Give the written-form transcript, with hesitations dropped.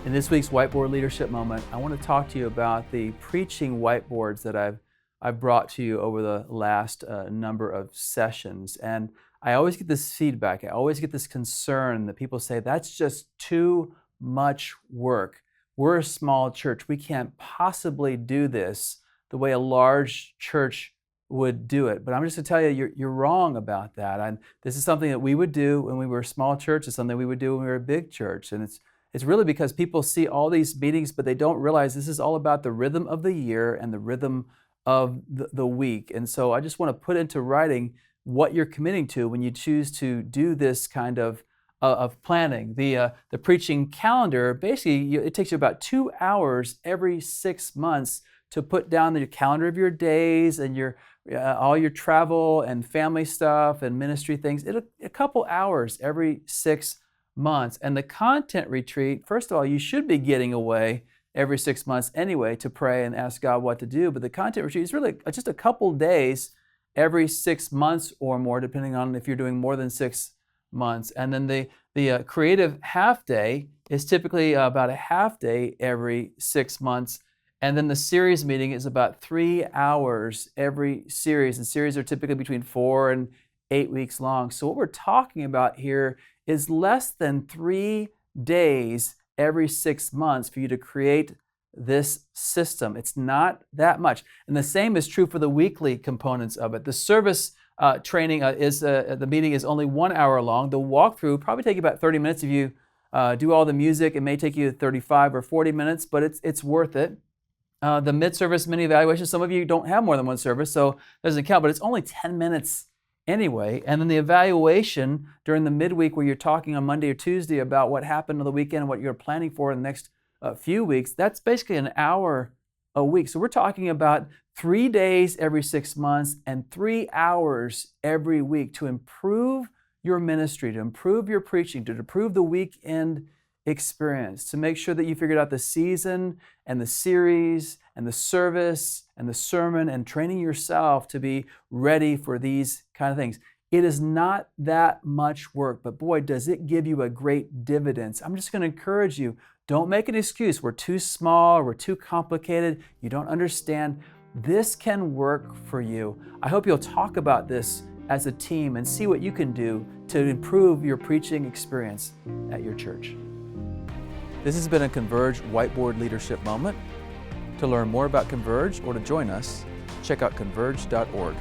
In this week's Whiteboard Leadership Moment, I want to talk to you about the preaching whiteboards that I've brought to you over the last number of sessions. And I always get this feedback, I always get this concern that people say, that's just too much work. We're a small church. We can't possibly do this the way a large church would do it. But I'm just going to tell you, you're wrong about that. And this is something that we would do when we were a small church. It's something we would do when we were a big church. And it's really because people see all these meetings, but they don't realize this is all about the rhythm of the year and the rhythm of the week. And so I just want to put into writing what you're committing to when you choose to do this kind of planning. The preaching calendar, basically, it takes you about 2 hours every 6 months to put down the calendar of your days and your all your travel and family stuff and ministry things. A couple hours every 6 months. And the content retreat, first of all, you should be getting away every 6 months anyway to pray and ask God what to do. But the content retreat is really just a couple days every 6 months or more, depending on if you're doing more than 6 months. And then the creative half day is typically about a half day every 6 months. And then the series meeting is about 3 hours every series. And series are typically between 4 and 8 weeks long. So what we're talking about here is less than 3 days every 6 months for you to create this system. It's not that much. And the same is true for the weekly components of it. The service training the meeting is only 1 hour long. The walkthrough probably take you about 30 minutes. If you do all the music, it may take you 35 or 40 minutes, but it's worth it. The mid-service mini evaluation, some of you don't have more than one service, so it doesn't count, but it's only 10 minutes anyway. And then the evaluation during the midweek where you're talking on Monday or Tuesday about what happened on the weekend and what you're planning for in the next few weeks, that's basically an hour a week. So we're talking about 3 days every 6 months and 3 hours every week to improve your ministry, to improve your preaching, to improve the weekend experience, to make sure that you figured out the season and the series and the service and the sermon and training yourself to be ready for these kind of things. It is not that much work, but boy, does it give you a great dividends. I'm just going to encourage you, don't make an excuse. We're too small, we're too complicated, you don't understand. This can work for you. I hope you'll talk about this as a team and see what you can do to improve your preaching experience at your church. This has been a Converge Whiteboard Leadership Moment. To learn more about Converge or to join us, check out converge.org.